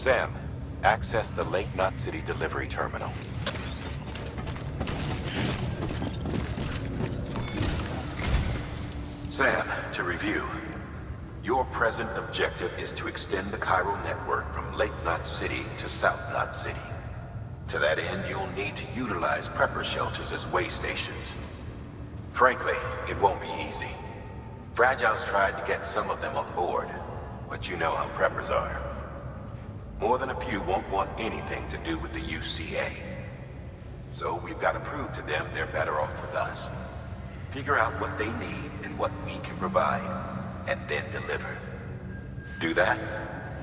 Sam, access the Lake Knot City delivery terminal. Sam, to review. Your present objective is to extend the chiral network from Lake Knot City to South Knot City. To that end, you'll need to utilize prepper shelters as way stations. Frankly, it won't be easy. Fragile's tried to get some of them on board, but you know how preppers are. More than a few won't want anything to do with the UCA. So we've got to prove to them they're better off with us. Figure out what they need and what we can provide, and then deliver. Do that,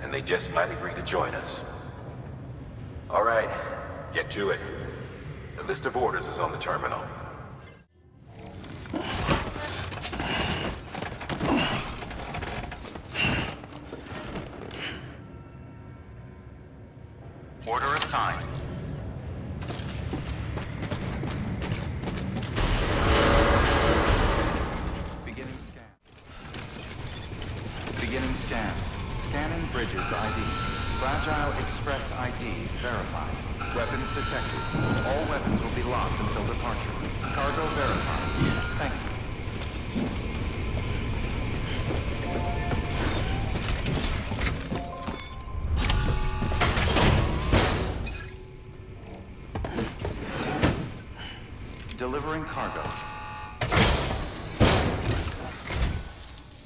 and they just might agree to join us. All right, get to it. The list of orders is on the terminal. Order assigned. Beginning scan. Beginning scan. Scanning bridges ID. Fragile Express ID verified. Weapons detected. All weapons will be locked until departure. Cargo verified. Thank you. Delivering cargo.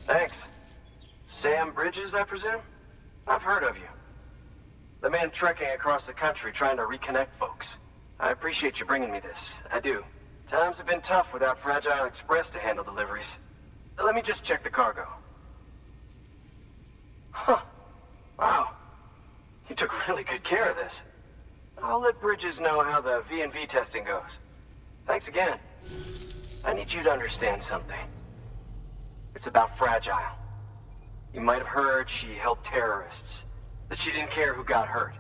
Thanks. Sam Bridges, I presume? I've heard of you. The man trekking across the country trying to reconnect folks. I appreciate you bringing me this. I do. Times have been tough without Fragile Express to handle deliveries. Let me just check the cargo. Huh. Wow. You took really good care of this. I'll let Bridges know how the V&V testing goes. Thanks again. I need you to understand something. It's about Fragile. You might have heard she helped terrorists, that she didn't care who got hurt.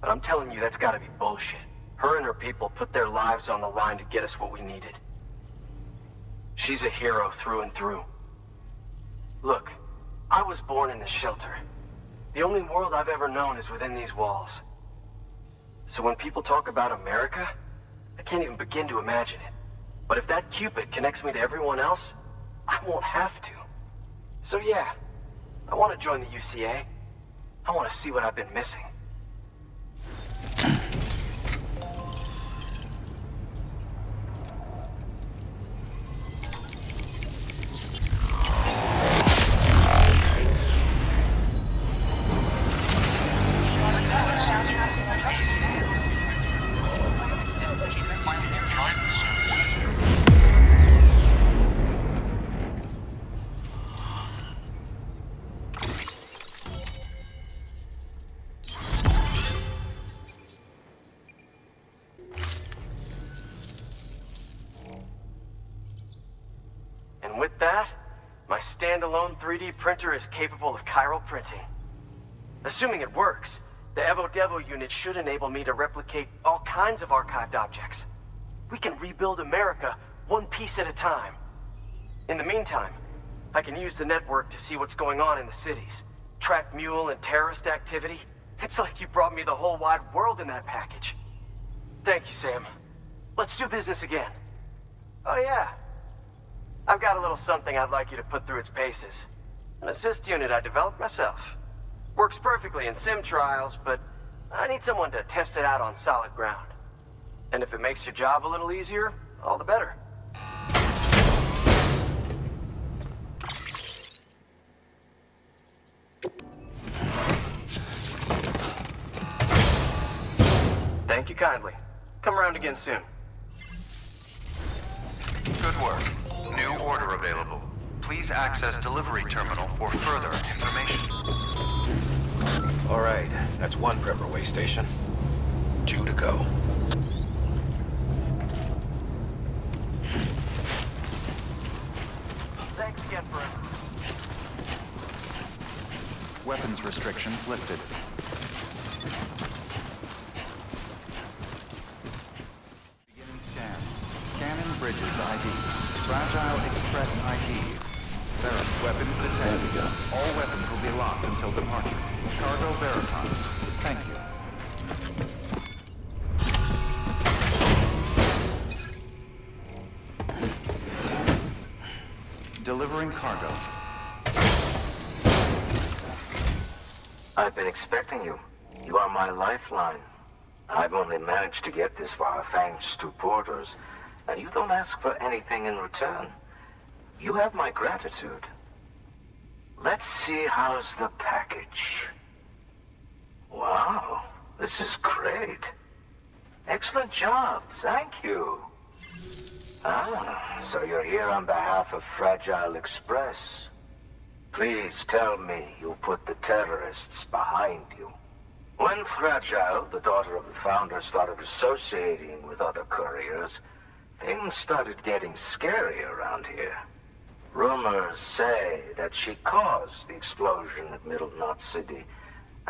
But I'm telling you, that's gotta be bullshit. Her and her people put their lives on the line to get us what we needed. She's a hero through and through. Look, I was born in this shelter. The only world I've ever known is within these walls. So when people talk about America, I can't even begin to imagine it. But if that Cupid connects me to everyone else, I won't have to. So yeah, I want to join the UCA. I want to see what I've been missing. And with that, my standalone 3D printer is capable of chiral printing. Assuming it works, the Evo-Devo unit should enable me to replicate all kinds of archived objects. We can rebuild America one piece at a time. In the meantime, I can use the network to see what's going on in the cities, track mule and terrorist activity. It's like you brought me the whole wide world in that package. Thank you, Sam. Let's do business again. Oh yeah. I've got a little something I'd like you to put through its paces. An assist unit I developed myself. Works perfectly in sim trials, but I need someone to test it out on solid ground. And if it makes your job a little easier, all the better. Thank you kindly. Come around again soon. Good work. New order available. Please access delivery terminal for further information. All right, that's one prepper way station. 2 to go. Thanks again, Brent. Weapons restrictions lifted. Beginning scan. Scanning bridges ID. Fragile Express ID. Weapons detected. All weapons will be locked until departure. Cargo verified. Thank you. Delivering cargo. I've been expecting you. You are my lifeline. I've only managed to get this far thanks to porters, and you don't ask for anything in return. You have my gratitude. Let's see how's the package. Wow, this is great. Excellent job, thank you. Ah, so you're here on behalf of Fragile Express. Please tell me you put the terrorists behind you. When Fragile, the daughter of the founder, started associating with other couriers, things started getting scary around here. Rumors say that she caused the explosion at Middle Knot City,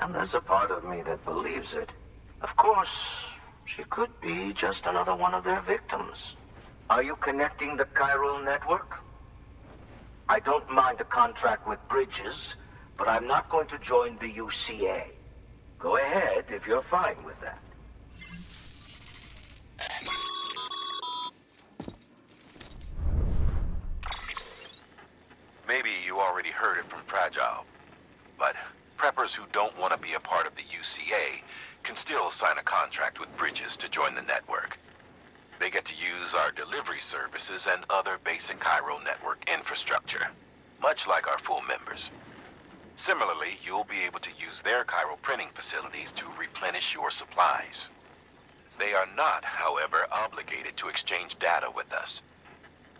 and there's a part of me that believes it. Of course, she could be just another one of their victims. Are you connecting the chiral network? I don't mind a contract with Bridges, but I'm not going to join the UCA. Go ahead if you're fine with that. Maybe you already heard it from Fragile, but preppers who don't want to be a part of the UCA can still sign a contract with Bridges to join the network. They get to use our delivery services and other basic chiral network infrastructure, much like our full members. Similarly, you'll be able to use their chiral printing facilities to replenish your supplies. They are not, however, obligated to exchange data with us.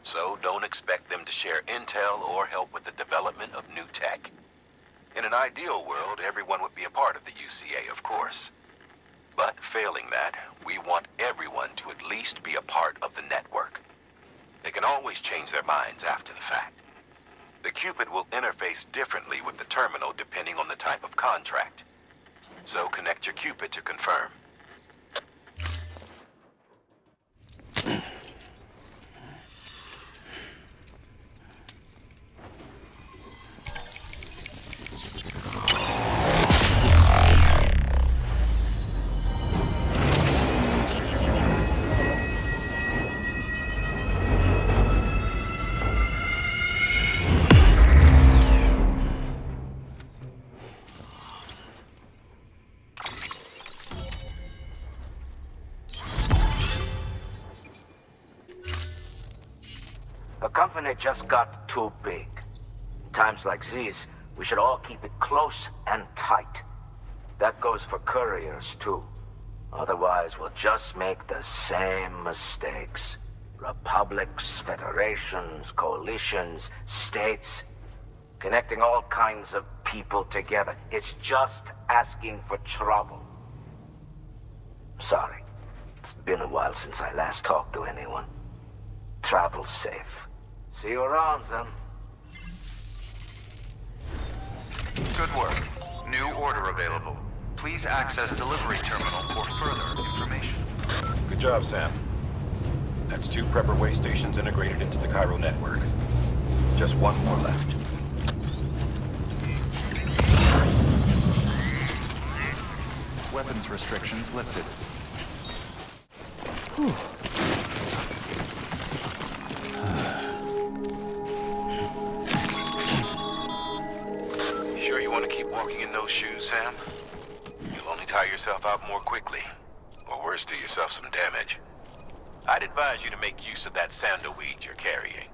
So don't expect them to share intel or help with the development of new tech. In an ideal world, everyone would be a part of the UCA, of course. But failing that, we want everyone to at least be a part of the network. They can always change their minds after the fact. The Cupid will interface differently with the terminal depending on the type of contract. So connect your Cupid to confirm. The company just got too big. In times like these, we should all keep it close and tight. That goes for couriers, too. Otherwise, we'll just make the same mistakes. Republics, federations, coalitions, states, connecting all kinds of people together. It's just asking for trouble. Sorry. It's been a while since I last talked to anyone. Travel safe. See you around, then. Good work. New order available. Please access delivery terminal for further information. Good job, Sam. That's 2 prepper way stations integrated into the chiral network. Just 1 more left. Weapons restrictions lifted. Sure you want to keep walking in those shoes, Sam? You'll only tire yourself out more quickly, or worse, do yourself some damage. I'd advise you to make use of that sandalweed you're carrying.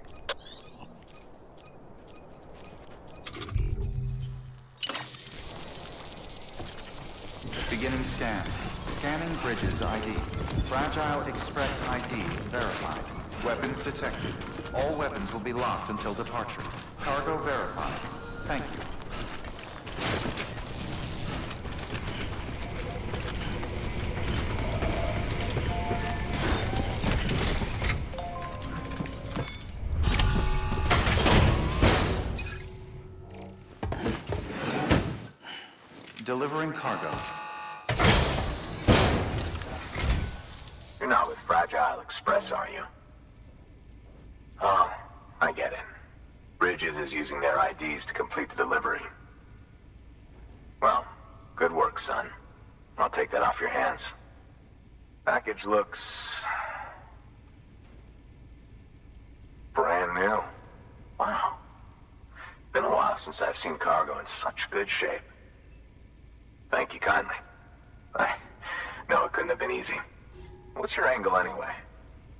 Beginning scan. Scanning Bridges ID. Fragile Express ID verified. Weapons detected. All weapons will be locked until departure. Cargo verified. Thank you. Delivering cargo. You're not with Fragile Express, are you? Oh, I get it. Bridges Bridges is using their IDs to complete the delivery. Well, good work, son. I'll take that off your hands. Package looks... brand new. Wow. Been a while since I've seen cargo in such good shape. Thank you kindly. No, it couldn't have been easy. What's your angle anyway?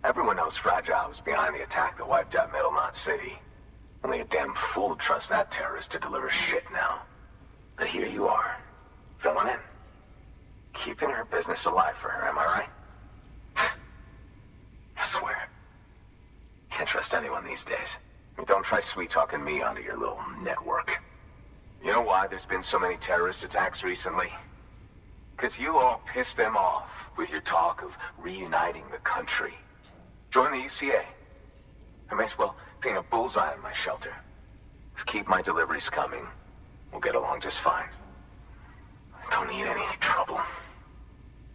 Everyone knows Fragile was behind the attack that wiped out Middle Knot City. Only a damn fool would trust that terrorist to deliver shit now. But here you are, filling in. Keeping her business alive for her, am I right? I swear. Can't trust anyone these days. Don't try sweet-talking me onto your little network. You know why there's been so many terrorist attacks recently? Because you all pissed them off with your talk of reuniting the country. Join the UCA. I may as well paint a bullseye on my shelter. Just keep my deliveries coming. We'll get along just fine. I don't need any trouble.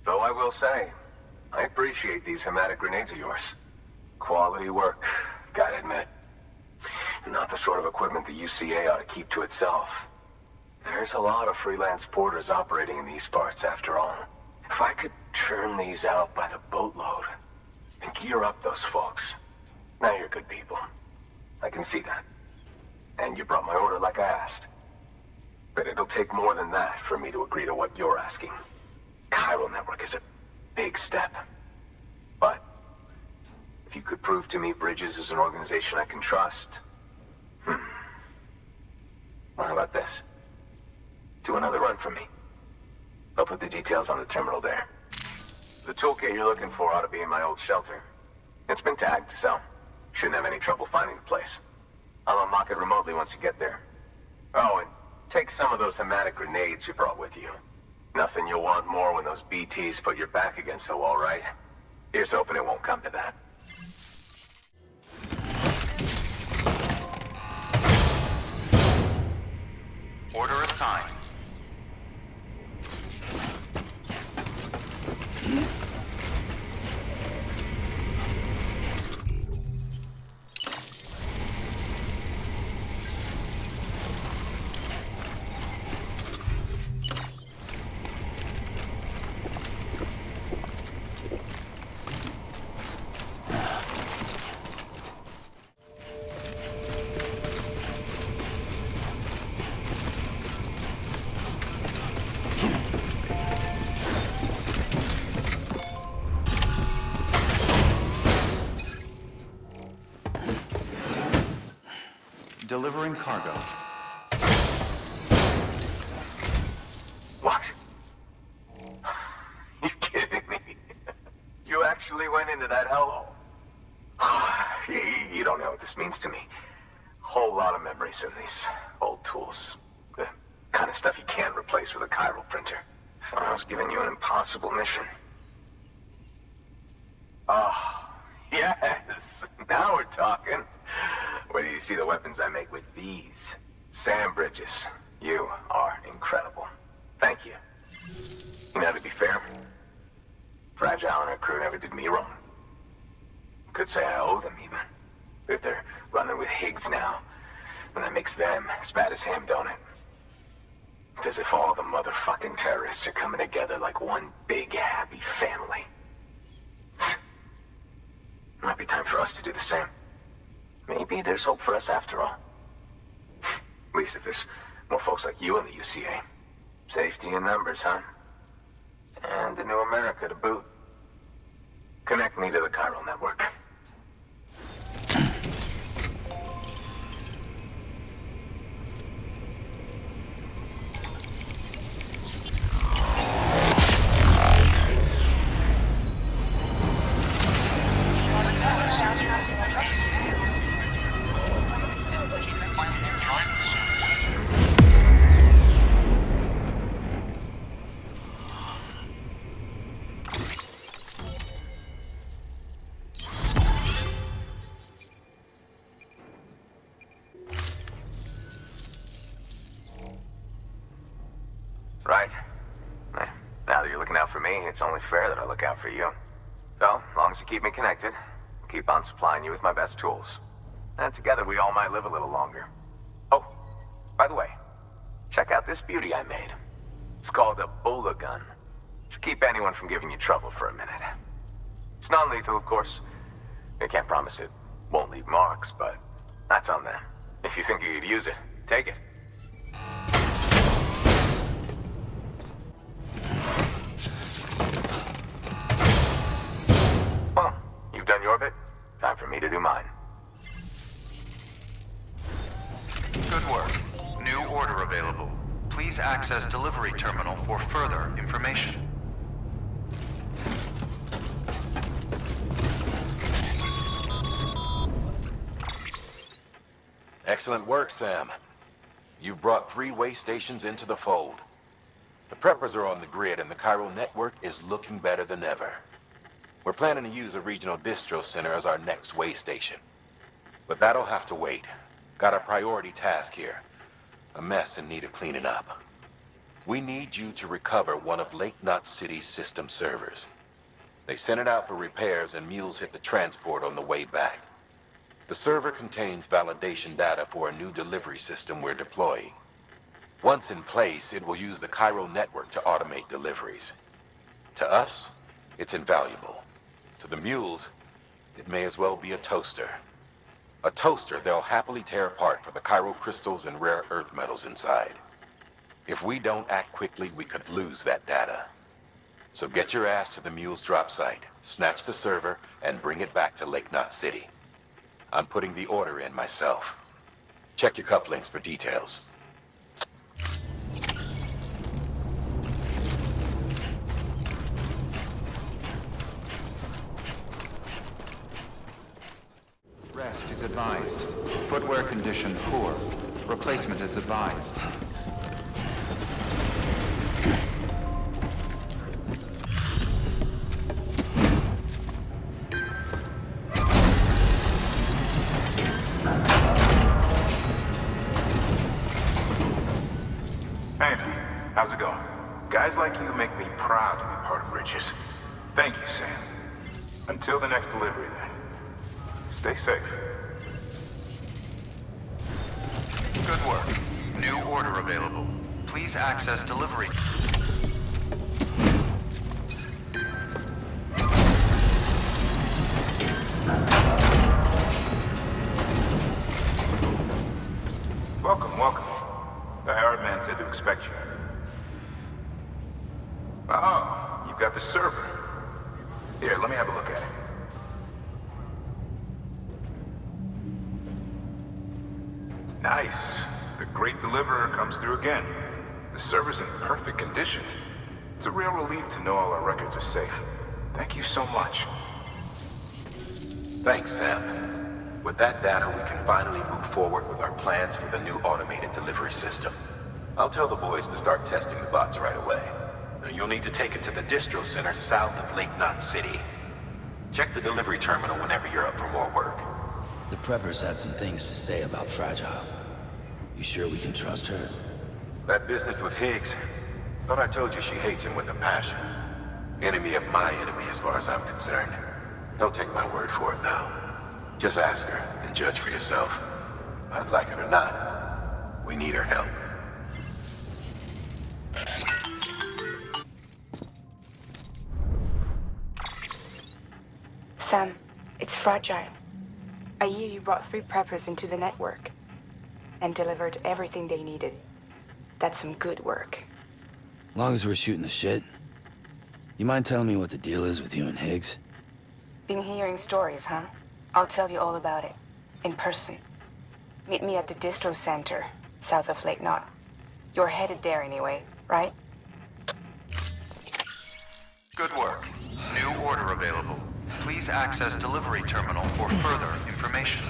Though I will say, I appreciate these hematic grenades of yours. Quality work, gotta admit. And not the sort of equipment the UCA ought to keep to itself. There's a lot of freelance porters operating in these parts, after all. If I could churn these out by the boatload and gear up those folks. Now you're good people. I can see that. And you brought my order like I asked. But it'll take more than that for me to agree to what you're asking. Chiral Network is a big step. But if you could prove to me Bridges is an organization I can trust... Well, how about this? Do another run for me. I'll put the details on the terminal there. The toolkit you're looking for ought to be in my old shelter. It's been tagged, so shouldn't have any trouble finding the place. I'll unlock it remotely once you get there. Oh, and take some of those hematic grenades you brought with you. Nothing you'll want more when those BTs put your back against the wall, right? Here's hoping it won't come to that. Order assigned. Delivering cargo. What? You kidding me? You actually went into that hellhole? You don't know what this means to me. Whole lot of memories in these old tools. The kind of stuff you can't replace with a chiral printer. Thought I was giving you an impossible mission. Oh, yes. Now we're talking. Where do you see the weapons I make with these? Sam Bridges, you are incredible. Thank you. Now, to be fair, Fragile and her crew never did me wrong. Could say I owe them, even. If they're running with Higgs now, then that makes them as bad as him, don't it? It's as if all the motherfucking terrorists are coming together like one big, happy family. Might be time for us to do the same. Maybe there's hope for us after all. At least if there's more folks like you in the UCA. Safety in numbers, huh? And a new America to boot. Connect me to the chiral network. Right. Now that you're looking out for me, it's only fair that I look out for you. So, as long as you keep me connected, I'll keep on supplying you with my best tools. And together we all might live a little longer. Oh, by the way, check out this beauty I made. It's called a Bola gun. Should keep anyone from giving you trouble for a minute. It's non-lethal, of course. I can't promise it won't leave marks, but that's on them. If you think you could use it, take it. Well, you've done your bit. Time for me to do mine. Good work. New order available. Please access delivery terminal for further information. Excellent work, Sam. You've brought 3 way stations into the fold. The preppers are on the grid and the chiral network is looking better than ever. We're planning to use a regional distro center as our next way station. But that'll have to wait. Got a priority task here. A mess in need of cleaning up. We need you to recover one of Lake Knot City's system servers. They sent it out for repairs and mules hit the transport on the way back. The server contains validation data for a new delivery system we're deploying. Once in place, it will use the chiral network to automate deliveries. To us, it's invaluable. To the mules, it may as well be a toaster. A toaster they'll happily tear apart for the chiral crystals and rare earth metals inside. If we don't act quickly, we could lose that data. So get your ass to the mule's drop site, snatch the server, and bring it back to Lake Knot City. I'm putting the order in myself. Check your cufflinks for details. Rest is advised. Footwear condition poor. Replacement is advised. Hey, how's it going? Guys like you make me proud to be part of Bridges. Thank you, Sam. Until the next delivery, then. Stay safe. Good work. New order available. Please access delivery. Welcome, welcome. The Herald man said to expect you. Oh, you've got the server. Here, let me have a look at it. Nice. The great deliverer comes through again. The server's in perfect condition. It's a real relief to know all our records are safe. Thank you so much. Thanks, Sam. With that data, we can finally move forward with our plans for the new automated delivery system. I'll tell the boys to start testing the bots right away. Now, you'll need to take it to the distro center south of Lake Knot City. Check the delivery terminal whenever you're up for more work. The preppers had some things to say about Fragile. You sure we can trust her? That business with Higgs, thought I told you she hates him with a passion. Enemy of my enemy as far as I'm concerned. Don't take my word for it, though. Just ask her and judge for yourself. I'd like it or not, we need her help. Sam, it's Fragile. I hear you brought 3 preppers into the network and delivered everything they needed. That's some good work. Long as we're shooting the shit. You mind telling me what the deal is with you and Higgs? Been hearing stories, huh? I'll tell you all about it. In person. Meet me at the distro center, south of Lake Knot. You're headed there anyway, right? Good work. New order available. Please access delivery terminal for further information.